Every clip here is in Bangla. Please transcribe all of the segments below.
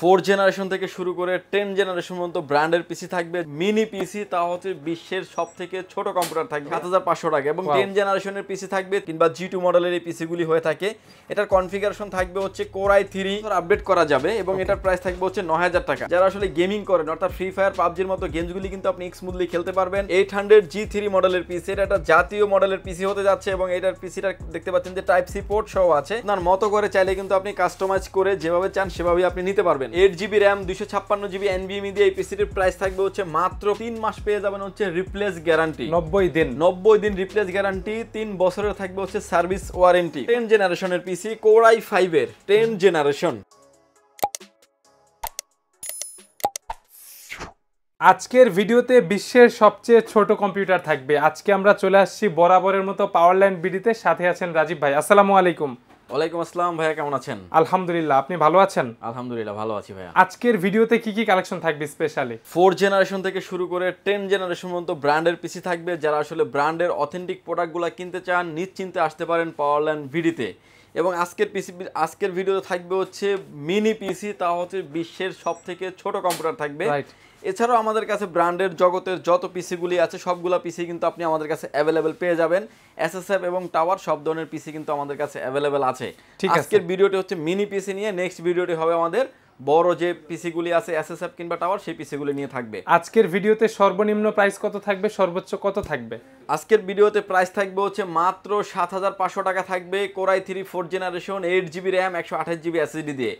4 জেনারেশন থেকে শুরু করে 10 জেনারেশন পর্যন্ত ব্র্যান্ডের পিসি থাকবে। মিনি পিসি তা হচ্ছে বিশ্বের সবথেকে ছোট কম্পিউটার থাকবে 7500 টাকা এবং 10 জেনারেশনের পিসি থাকবে কিংবা G2 মডেলের এই পিসিগুলি হয়ে থাকে। এটার কনফিগারেশন থাকবে হচ্ছে Core i3 আপডেট করা যাবে এবং এটার প্রাইস থাকবে হচ্ছে 9000 টাকা। যারা আসলে গেমিং করেন অর্থাৎ ফ্রি ফায়ার পাবজির মতো গেমসগুলি কিন্তু আপনি স্মুথলি খেলতে পারবেন। 800 G3 মডেলের পিসি, এটা একটা জাতীয় মডেলের পিসি হতে যাচ্ছে এবং এটার পিসিটা দেখতে পাচ্ছেন যে টাইপ সি পোর্ট সহ আছে। আপনার মতো করে চাইলে কিন্তু আপনি কাস্টমাইজ করে যেভাবে চান সেভাবে আপনি নিতে পারবেন। 8GB RAM 256GB NVMe দিয়ে এই পিসিটির প্রাইস থাকবে হচ্ছে মাত্র 3 মাস পেয়ে যাবেন হচ্ছে রিপ্লেস গ্যারান্টি 90 দিন রিপ্লেস গ্যারান্টি, 3 বছরের থাকবে হচ্ছে সার্ভিস ওয়ারেন্টি। 10 জেনারেশনের পিসি Core i5 এর 10 জেনারেশন। আজকের ভিডিওতে বিশ্বের সবচেয়ে ছোট কম্পিউটার থাকবে। আজকে আমরা চলে আসছি বরাবরের মতো পাওয়ারল্যান্ড বিডিতে, সাথে আছেন রাজীব ভাই। আসসালামু আলাইকুম। ওয়ালাইকুম আসসালাম ভাইয়া, কেমন আছেন? আলহামদুলিল্লাহ, আপনি ভালো আছেন? আলহামদুলিল্লাহ ভালো আছি ভাইয়া। আজকের ভিডিওতে কি কি কালেকশন থাকবে স্পেশালি? 4 জেনারেশন থেকে শুরু করে 10 জেনারেশন পর্যন্ত ব্র্যান্ডের পিসি থাকবে। যারা আসলে ব্র্যান্ডের অথেন্টিক প্রোডাক্টগুলো কিনতে চান নিশ্চিন্তে আসতে পারেন পাওয়ারল্যান্ড বিডিতে। এবং আজকের ভিডিওতে থাকবে হচ্ছে মিনি পিসি, তা হচ্ছে বিশ্বের সবথেকে ছোট কম্পিউটার থাকবে। এছাড়াও আমাদের কাছে ব্র্যান্ডের জগতের যত পিসিগুলি আছে সবগুলো পিসি কিন্তু আপনি আমাদের কাছে অ্যাভেলেবেল পেয়ে যাবেন। SSF এবং টাওয়ার সব ধরনের পিসি কিন্তু আমাদের কাছে অ্যাভেলেবেল আছে। আজকের ভিডিওটি হচ্ছে মিনি পিসি নিয়ে, নেক্সট ভিডিওটি হবে আমাদের বড় যে পিসিগুলি আছে SSF কিংবা টাওয়ার সেই পিসিগুলি নিয়ে থাকবে। আজকের ভিডিওতে সর্বনিম্ন প্রাইস কত থাকবে, সর্বোচ্চ কত থাকবে? আজকের ভিডিওতে প্রাইস থাকবে হচ্ছে মাত্র 7500 টাকা থাকবে। Core i3 4 generation 8GB RAM 128GB SSD দিয়ে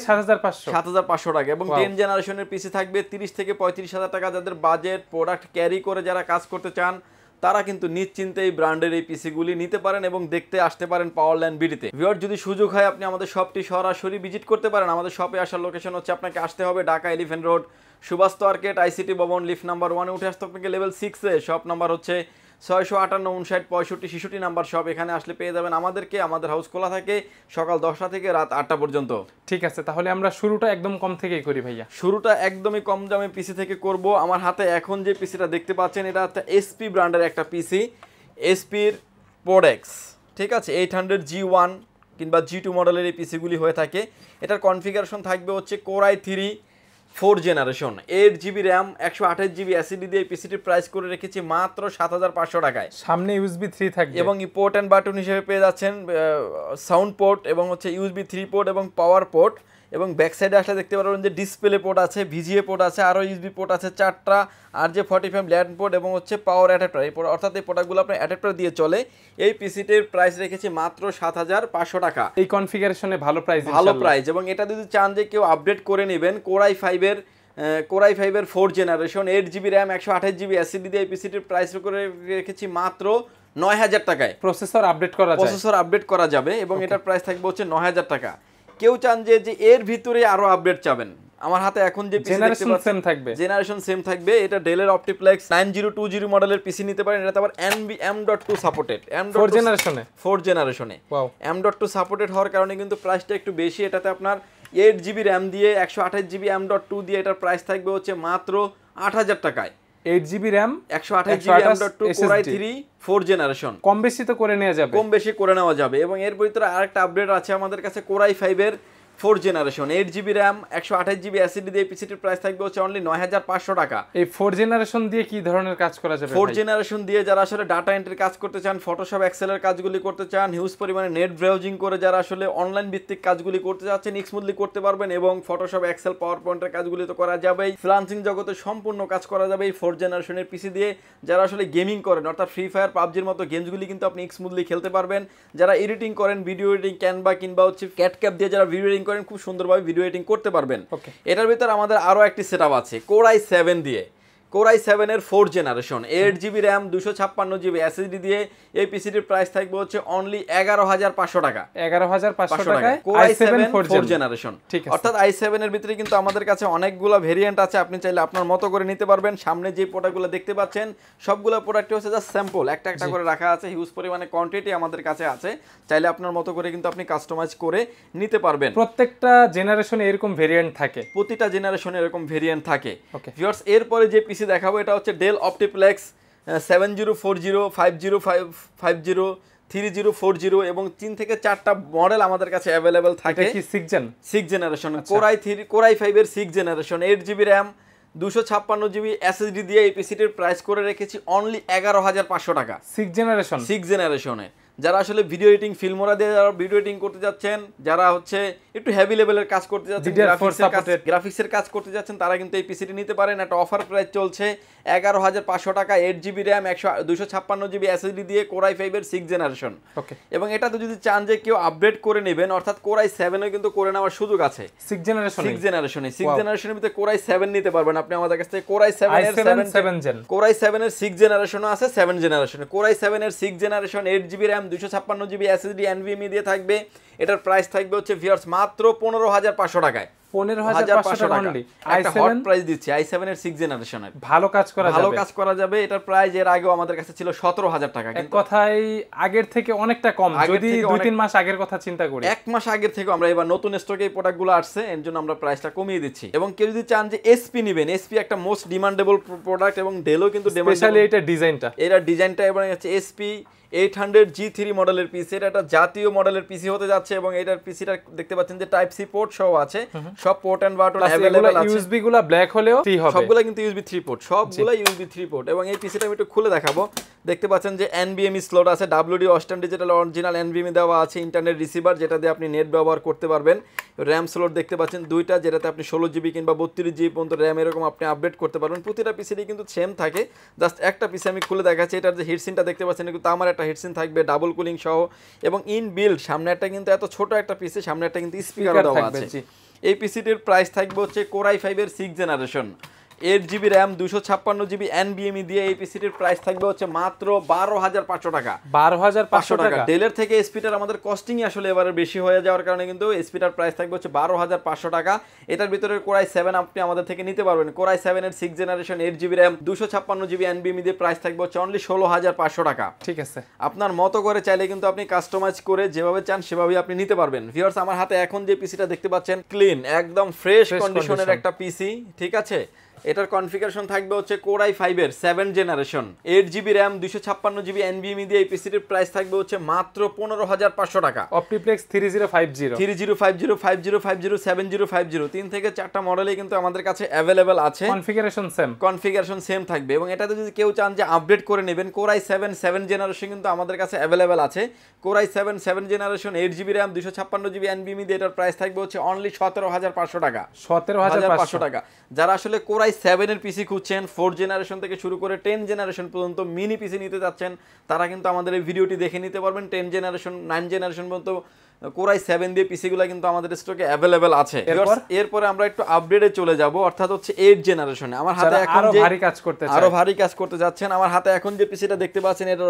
7500 টাকা এবং 10 জেনারেশনের পিসি থাকবে 30 থেকে 35,000 টাকা। যাদের বাজেট প্রোডাক্ট ক্যারি করে যারা কাজ করতে চান তারা কিন্তু নিশ্চিন্তে এই ব্র্যান্ডের এই পিসিগুলি নিতে পারেন এবং দেখতে আসতে পারেন পাওয়ারল্যান্ড বিডিতে। ভিউয়ার, যদি সুযোগ হয় আপনি আমাদের শপটি সরাসরি ভিজিট করতে পারেন। আমাদের শপে আসার লোকেশন হচ্ছে আপনাকে আসতে হবে Dhaka elephant road, Subhash market, ICT Bhaban, lift number 1-এ উঠে আসতে আপনাকে লেভেল 6-এ। শপ নাম্বার হচ্ছে 658-59-65-66 নাম্বার শপ। এখানে আসলে পেয়ে যাবেন আমাদেরকে। আমাদের হাউস খোলা থাকে সকাল 10টা থেকে রাত 8টা পর্যন্ত। ঠিক আছে, তাহলে আমরা শুরুটা একদম কম থেকেই করি ভাইয়া। শুরুটা একদমই কম দামে পিসি থেকে করব। আমার হাতে এখন যে পিসিটা দেখতে পাচ্ছেন এটা হচ্ছে SP ব্র্যান্ডের একটা পিসি, SP-র PODEX। ঠিক আছে, 800 G1 কিংবা G2 মডেলের এই পিসিগুলি হয়ে থাকে। এটার কনফিগারেশন থাকবে হচ্ছে Core i3 4 generation 8GB RAM 128GB SSD দিয়ে পিসিটির প্রাইস করে রেখেছি মাত্র 7500 টাকায়। সামনে USB 3 থাকবে এবং পোর্ট অ্যান্ড বাটন হিসেবে পেয়ে যাচ্ছেন সাউন্ড পোর্ট এবং হচ্ছে USB 3 পোর্ট এবং পাওয়ার পোর্ট। এবং ব্যাক সাইডে আসলে দেখতে পারবেন যে ডিসপ্লে পোর্ট আছে, VGA পোর্ট আছে, আরও USB পোর্ট আছে 4টা, RJ45 ল্যান্ড পোর্ট এবং হচ্ছে পাওয়ার অ্যাডাপ্টার। এই অর্থাৎ এই প্রোডাক্টগুলো আপনার অ্যাডাপ্টার দিয়ে চলে। এই পিসিটির প্রাইস রেখেছি মাত্র 7500 টাকা। এই কনফিগারেশনে ভালো প্রাইস এবং এটা যদি চান যে কেউ আপডেট করে নেবেন Core i5 এর 4 generation 8GB RAM 128GB SSD দিয়ে এই পিসিটির প্রাইস করে রেখেছি মাত্র 9000 টাকায়। প্রসেসর আপডেট করা যাবে এবং এটার প্রাইস থাকবে হচ্ছে 9000 টাকা। কেউ চান যে এর ভিতরে আরো আপডেট চাবেন, আমার হাতে এখন যে পিসি দেখতে পাচ্ছেন জেনারেশন সেম থাকবে। এটা ডেলের অপটিপ্লেক্স 9020 মডেলের পিসি নিতে পারেন। এটা আবার M.2 সাপোর্টেড, 4 জেনারেশনে M.2 সাপোর্টেড হওয়ার কারণে কিন্তু প্রাইসটা একটু বেশি। এটাতে আপনার 8GB RAM দিয়ে 128GB M.2 দিয়ে এটার প্রাইস থাকবে হচ্ছে মাত্র 8000 টাকায়। 8GB RAM 128GB M.2 Core i3 4 generation. কম বেশি তো করে নেওয়া যাবে। এবং এর ভিতরে আরেকটা আপডেট আছে আমাদের কাছে Core i5 এর 4 generation 8GB RAM 128GB SSD দিয়ে পিসিটির প্রাইস থাকবে হচ্ছে অনলি 9500 টাকা। এই 4 জেনারেশন দিয়ে কি ধরনের কাজ করা যাবে? 4 জেনারেশন দিয়ে যারা আসলে ডাটা এন্ট্রির কাজ করতে চান, ফটোশপ এক্সেলের কাজগুলি করতে চান, হিউজ পরিমাণে নেট ব্রাউজিং করে যারা আসলে অনলাইন ভিত্তিক কাজগুলি করতে যাচ্ছেন স্মুথলি করতে পারবেন। এবং ফটোশপ এক্সেল পাওয়ার পয়েন্টের কাজগুলি তো করা যাবেই, ফ্রিল্যান্সিং জগতে সম্পূর্ণ কাজ করা যাবে এই 4 জেনারেশনের পিসি দিয়ে। যারা আসলে গেমিং করেন অর্থাৎ ফ্রি ফায়ার পাবজির মতো গেমসগুলি কিন্তু আপনি স্মুথলি খেলতে পারবেন। যারা এডিটিং করেন, ভিডিও এডিটিং, ক্যানভা কিংবা হচ্ছে ক্যাটক্যাপ দিয়ে যারা ভিডিও এডিটিং করেন খুব সুন্দরভাবে ভিডিও এডিটিং করতে পারবেন। এটার ভিতর আমাদের আরো একটি সেটআপ আছে Core i7 দিয়ে। Core i7 এর 4 generation 8GB RAM 256GB SSD দিয়ে এই পিসিটির প্রাইস থাকবে হচ্ছে অনলি 11500 টাকা। 11500 টাকায় Core i7 4 জেনারেশন। অর্থাৎ i7 এর ভিতরে কিন্তু আমাদের কাছে অনেকগুলো ভেরিয়েন্ট আছে, আপনি চাইলে আপনার মতো করে নিতে পারবেন। সামনে যে প্রোডাক্টগুলো দেখতে পাচ্ছেন সবগুলো প্রোডাক্টই হচ্ছে জাস্ট স্যাম্পল, একটা একটা করে রাখা আছে। হিউজ পরিমাণে কোয়ান্টিটি আমাদের কাছে আছে, চাইলে আপনার মতো করে কিন্তু আপনি কাস্টমাইজ করে নিতে পারবেন। প্রত্যেকটা জেনারেশনে এরকম ভেরিয়েন্ট থাকে, প্রতিটা জেনারেশনে এরকম ভেরিয়েন্ট থাকে। ভিউয়ার্স, এরপরে যে পিসি দেখাবো এটা হচ্ছে ডেল অপটিপ্লেক্স 7040 5050 3040 এবং 3 থেকে 4টা মডেল আমাদের কাছে অ্যাভেলেবেল থাকে। এটা কি 6 জেন? 6 জেনারেশন, কোরাই 5 এর 6 generation, 8GB RAM, 256GB SSD দিয়ে এই পিসিটির প্রাইস করে রেখেছি অনলি 11,500 টাকা। 6 জেনারেশন, 6 জেনারেশনে যারা আসলে ভিডিও এডিটিং, ফিল্মোরা দিয়ে যারা ভিডিও এডিটিং করতে যাচ্ছেন, যারা হচ্ছে একটু হেভি লেভেলের কাজ করতে যাচ্ছেন, গ্রাফিক্সের কাজ করতে যাচ্ছেন, তারা কিন্তু এই পিসিটি নিতে পারেন। একটা অফার প্রাইস চলছে 11,500 টাকা, 8GB RAM, 256GB SSD দিয়ে কোরাই 5 এর 6 জেনারেশন। ওকে, এবং এটাতে যদি চান যে কেউ আপডেট করে নেবেন, অর্থাৎ কোরাই 7 এ কিন্তু করে নেওয়ার সুযোগ আছে। 6 জেনারেশনে ভিতরে কোরাই 7 নিতে পারবেন আপনি আমাদের কাছ থেকে। কোরাই 7 এর 7 জেন, কোরাই 7 এর 6 জেনারেশনও আছে, 7 জেনারেশনে। কোরাই 7 এর 6 generation, 8GB RAM, 256GB SSD NVMe দিয়ে থাকবে। এটার প্রাইস থাকবে হচ্ছে ভিউয়ার্স মাত্র 15,500 টাকায়। 15,500 টাকা অনলি। একটা হট প্রাইস দিচ্ছি i7 এর 6 জেনারেশনের। ভালো কাজ করা যাবে। এটার প্রাইস এর আগেও আমাদের কাছে ছিল 17,000 টাকা। এক কথায় আগের থেকে অনেকটা কম, যদি 2-3 মাস আগের কথা চিন্তা করি। এক মাস আগের থেকে আমরা এবার নতুন স্টকে এই প্রোডাক্টগুলো আসছে, এর জন্য আমরা প্রাইসটা কমিয়ে দিচ্ছি। এবং কেউ যদি চান যে এসপি নেবেন, এসপি একটা মোস্ট ডিমান্ডেবল প্রোডাক্ট এবং ডেলও কিন্তু স্পেশালি এটা ডিজাইনটা এবার হচ্ছে এসপি 800G3 মডেলের পিসি। এটা একটা জাতীয় মডেলের পিসি হতে যাচ্ছে এবং এটার পিসিটা দেখতে পাচ্ছেন যে টাইপ সি পোর্ট সহ আছে, সব পোর্ট এন্ড বাটন अवेलेबल আছে। ইউএসবি গুলো ব্ল্যাক হলেও ফ্রি হবে, সবগুলো কিন্তু ইউএসবি 3 পোর্ট, সবগুলো ইউএসবি 3 পোর্ট। এবং এই পিসিটা আমি একটু খুলে দেখাবো। দেখতে পাচ্ছেন যে NVMe স্লট আছে, WD western digital original NVMe দেওয়া আছে, ইন্টারনেট রিসিভার যেটা দিয়ে আপনি নেট ব্যবহার করতে পারবেন। RAM স্লট দেখতে পাচ্ছেন দুইটা, যেটাতে আপনি 16GB কিংবা 32GB পর্যন্ত RAM এরকম আপনি আপডেট করতে পারবেন। প্রতিটা পিসিরই কিন্তু সেম থাকে, জাস্ট একটা পিসি আমি খুলে দেখাচ্ছি। এটার যে হিটসিনটা দেখতে পাচ্ছেন কিন্তু আমার একটা হিটসিন থাকবে ডাবল কুলিং সহ, এবং ইন বিল্ড সামনে একটা কিন্তু এত ছোট একটা পিসি, সামনে একটা কিন্তু স্পিকার দেওয়া আছে। এই পিসিটির প্রাইস থাকবে হচ্ছে কোরাই 5 এর 6 generation, 8GB RAM, 256GB NVMe দিয়ে এই পিসিটির প্রাইস থাকবে হচ্ছে মাত্র 12,500 টাকা। 12,500 টাকা। ডেলের থেকে এসপিটার আমাদের কস্টিং আসলে এবারে বেশি হয়ে যাওয়ার কারণে কিন্তু এসপিটার প্রাইস থাকবে হচ্ছে 12,500 টাকা। এটার ভিতরে কোরাই 7 আপনি আমাদের থেকে নিতে পারবেন। কোরাই 7 এর 6 generation, 8GB RAM, 256GB NVMe দিয়ে প্রাইস থাকবে হচ্ছে অনলি 16,500 টাকা। ঠিক আছে, আপনার মতো করে চাইলে কিন্তু আপনি কাস্টমাইজ করে যেভাবে চান সেভাবেই আপনি নিতে পারবেন। ভিউয়ার্স, আমার হাতে এখন যে পিসিটা দেখতে পাচ্ছেন ক্লিন, একদম ফ্রেশ কন্ডিশনের একটা পিসি, ঠিক আছে। এটার কনফিগারেশন থাকবে হচ্ছে কোরাই 5 এর 7 generation, 8GB RAM, 256GB NVMe দিয়ে এই পিসিটির প্রাইস থাকবে হচ্ছে মাত্র 15,500 টাকা। অপটিপ্লেক্স 3050, 5050, 7050, 3 থেকে 4টা মডেলই কিন্তু আমাদের কাছে অ্যাভেলেবেল আছে। কনফিগারেশন সেম থাকবে। এবং এটাতে যদি কেউ চান যে আপডেট করে নেবেন, কোরাই 7 জেনারেশন কিন্তু আমাদের কাছে অ্যাভেলেবেল আছে। Core i 7 generation, 8GB RAM, 256GB NVMe দিয়ে এটার প্রাইস থাকবে হচ্ছে অনলি 17,500 টাকা। 17,500 টাকা। যারা আসলে কোরাই 7 এর পিসি খুঁজছেন, 4 জেনারেশন থেকে শুরু করে 10 জেনারেশন পর্যন্ত মিনি পিসি নিতে যাচ্ছেন, তারা কিন্তু আমাদের এই ভিডিওটি দেখে নিতে পারবেন। 10 জেনারেশন, 9 জেনারেশন পর্যন্ত কোরাই 7 দিয়ে পিসিগুলো কিন্তু আমাদের স্টকে অ্যাভেলেবেল আছে। এরপরে আমরা একটু আপডেটে চলে যাব, অর্থাৎ হচ্ছে 8 জেনারেশনে। আমার হাতে এখন যে আরো ভারী কাজ করতে যাচ্ছেন, আমার হাতে এখন যে পিসিটা দেখতে পাচ্ছেন, এর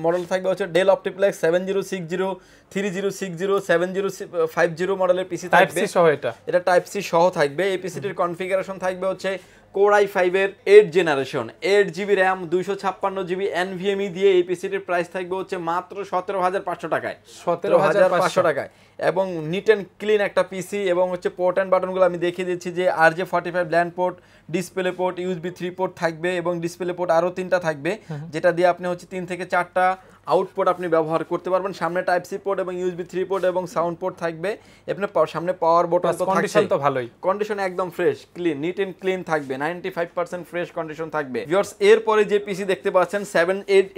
মডেল থাকবে হচ্ছে ডেল অপটিপ্লেক্স 7060, 3060, 7050 মডেলের পিসি থাকবে। এটা টাইপ সি সহ থাকবে। এই পিসিটির কনফিগারেশন থাকবে হচ্ছে কোরাই 5 এর 8 generation, 8GB RAM, 256GB NVMe দিয়ে এই পিসিটির প্রাইস থাকবে হচ্ছে মাত্র 17,500 টাকায়। 17,500 টাকায়। এবং নিট অ্যান্ড ক্লিন একটা পিসি, এবং হচ্ছে পোর্ট অ্যান্ড বাটনগুলো আমি দেখিয়ে দিচ্ছি যে RJ45 land port, display port, USB 3 port থাকবে, এবং ডিসপ্লে পোর্ট আরো 3টা থাকবে, যেটা দিয়ে আপনি হচ্ছে 3 থেকে 4টা আউটপুট আপনি ব্যবহার করতে পারবেন। সামনে টাইপ সি পোর্ট এবং USB 3 পোর্ট এবং সাউন্ড পোর্ট থাকবে। আপনার সামনে পাওয়ার বাটন তো থাকছে। কন্ডিশন তো ভালোই, কন্ডিশন একদম fresh, clean, neat and clean থাকবে, 95% ফ্রেশ কন্ডিশন থাকবে। ভিউয়ার্স, এরপরে যে পিসি দেখতে পাচ্ছেন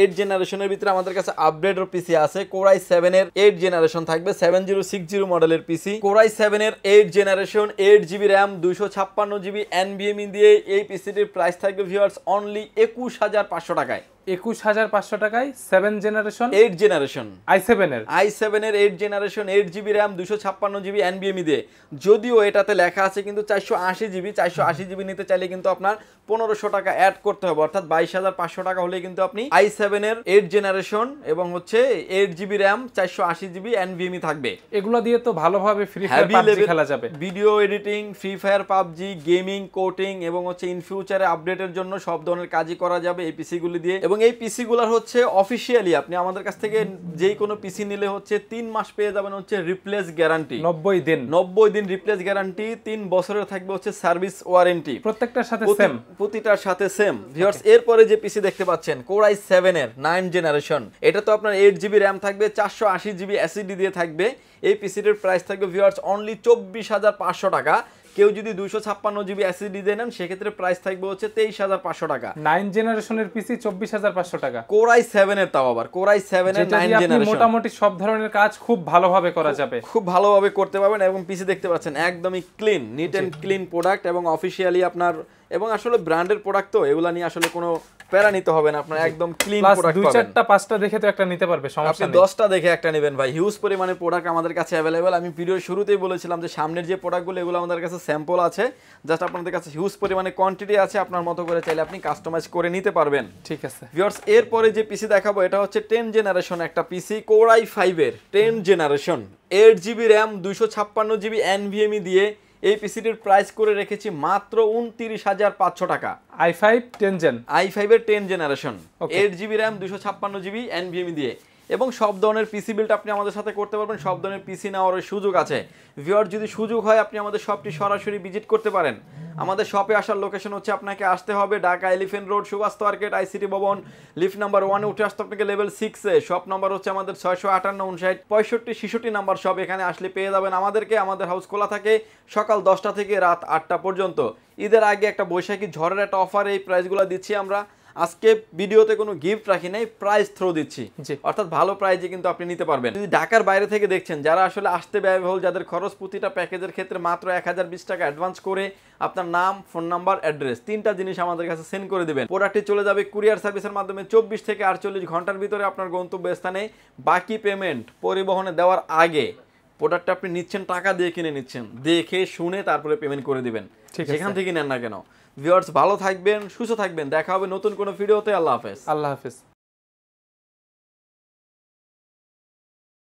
8 জেনারেশনের ভিতরে আমাদের কাছে আপডেটের পিসি আছে। কোরাই 7 এর 8 জেনারেশন থাকবে, 7060 মডেলের পিসি। কোরাই 7 এর 8 generation, 8GB RAM, 256GB NVMe দিয়ে এই পিসিটির প্রাইস থাকবে ভিউয়ার্স অনলি 21,500 টাকায়। 21,500 টাকায় 7 জেনারেশন, 8 জেনারেশন, i7 এর 8 generation, 8GB RAM, 256GB NVMe দিয়ে। যদিও এটাতে লেখা আছে কিন্তু 480GB নিতে চাইলে কিন্তু আপনার 1500 টাকা অ্যাড করতে হবে, অর্থাৎ 22,500 টাকা হলে কিন্তু আপনি i7 এর 8 জেনারেশন এবং হচ্ছে 8GB RAM, 480GB NVMe থাকবে। এগুলো দিয়ে তো ভালোভাবে ফ্রি ফায়ার পাবজি খেলা যাবে। Video editing, free fire, PUBG, gaming, coding এবং হচ্ছে ইন ফিউচারে আপডেটের জন্য সব ধরনের কাজই করা যাবে এই পিসিগুলি দিয়ে। এবং এই পিসি গুলার হচ্ছে অফিশিয়ালি আপনি আমাদের কাছ থেকে যেই কোনো পিসি নিলে হচ্ছে 3 মাস পেয়ে যাবেন হচ্ছে রিপ্লেস গ্যারান্টি, 90 দিন রিপ্লেস গ্যারান্টি, 3 বছরের থাকবে হচ্ছে সার্ভিস ওয়ারেন্টি, প্রত্যেকটার সাথে সেম, প্রতিটার সাথে সেম। ভিউয়ার্স এরপরে যে পিসি দেখতে পাচ্ছেন Core i7 এর 9 জেনারেশন, এটা তো আপনার 8GB RAM থাকবে, 480GB এসএসডি দিয়ে থাকবে। এই পিসিটির প্রাইস থাকবে ভিউয়ার্স অনলি 24,500 টাকা। কেউ যদি 256GB এসএসডি দিয়ে নেন সেক্ষেত্রে প্রাইস থাকবে হচ্ছে 23,500 টাকা। 9 জেনারেশনের পিসি 24,500 টাকা। Core i7 এর, তাও আবার Core i7 এর 9 জেনারেশন, মোটামুটি সব ধরনের কাজ খুব ভালোভাবে করা যাবে, খুব ভালোভাবে করতে পারবেন। এবং পিসি দেখতে পাচ্ছেন একদমই clean, neat and clean product এবং অফিশিয়ালি আপনার, এবং আসলে ব্র্যান্ডের প্রোডাক্ট তো এগুলা নিয়ে আসলে কোনো প্যারা নিতে হবে না, আপনার একদম ক্লিন প্রোডাক্ট পাবেন। 2-4টা 5টা দেখে তো একটা নিতে পারবে, সমস্যা নেই। 10টা দেখে একটা নেবেন ভাই, হিউজ পরিমাণে প্রোডাক্ট আমাদের কাছে अवेलेबल। আমি ভিডিওর শুরুতেই বলেছিলাম যে সামনের যে প্রোডাক্টগুলো এগুলো আমাদের কাছে স্যাম্পল আছে, জাস্ট আপনাদের কাছে হিউজ পরিমাণে কোয়ান্টিটি আছে, আপনার মতো করে চাইলে আপনি কাস্টমাইজ করে নিতে পারবেন। ঠিক আছে ভিউয়ার্স এরপরে যে পিসি দেখাবো এটা হচ্ছে 10 জেনারেশন একটা পিসি, Core i5 এর 10 generation, 8GB RAM 256GB NVMe দিয়ে এই পিসিটির প্রাইস করে রেখেছি মাত্র 29,500 টাকা। i5 10 জেন, i5 এর 10 generation, 8GB RAM 256GB NVMe দিয়ে। এবং সব ধরনের পিসি বিল্ড আপনি আমাদের সাথে করতে পারবেন, সব ধরনের পিসি নেওয়ার সুযোগ আছে। ভিউয়ার যদি সুযোগ হয় আপনি আমাদের শপটি সরাসরি ভিজিট করতে পারেন। আমাদের শপে আসার লোকেশন হচ্ছে আপনাকে আসতে হবে Dhaka elephant road, Subhash market, ICT Bhaban, lift number 1 এ উঠে আসতে আপনাকে লেভেল 6 এ। শপ নাম্বার হচ্ছে আমাদের 658 59 65 66 নাম্বার শপ। এখানে আসলে পেয়ে যাবেন আমাদেরকে। আমাদের হাউস খোলা থাকে সকাল 10টা থেকে রাত 8টা পর্যন্ত। ঈদের আগে একটা বৈশাখী ঝড়ের একটা অফার, এই প্রাইসগুলো দিচ্ছি আমরা। আজকে ভিডিওতে কোনো গিফট রাখি নাই, প্রাইস থ্রো দিচ্ছি, অর্থাৎ ভালো প্রাইজে কিন্তু আপনি নিতে পারবেন। যদি ঢাকার বাইরে থেকে দেখছেন, যারা আসলে আসতে ব্যয়বহুল, যাদের খরচ প্রতিটা প্যাকেজের ক্ষেত্রে মাত্র 1020 টাকা অ্যাডভান্স করে আপনার নাম, ফোন নাম্বার, অ্যাড্রেস 3টা জিনিস আমাদের কাছে সেন্ড করে দিবেন। প্রোডাক্টটি চলে যাবে কুরিয়ার সার্ভিসের মাধ্যমে 24 থেকে 48 ঘন্টার ভিতরে আপনার গন্তব্যস্থানে। বাকি পেমেন্ট পরিবহনে দেওয়ার আগে প্রোডাক্টটা আপনি নিচ্ছেন টাকা দিয়ে কিনে নিচ্ছেন, দেখে শুনে তারপরে পেমেন্ট করে দিবেন, যেখান থেকে নেন না কেন। ভিউয়ার্স ভালো থাকবেন, সুস্থ থাকবেন, দেখা হবে নতুন কোনো ভিডিওতে। আল্লাহ হাফেজ। আল্লাহ হাফেজ।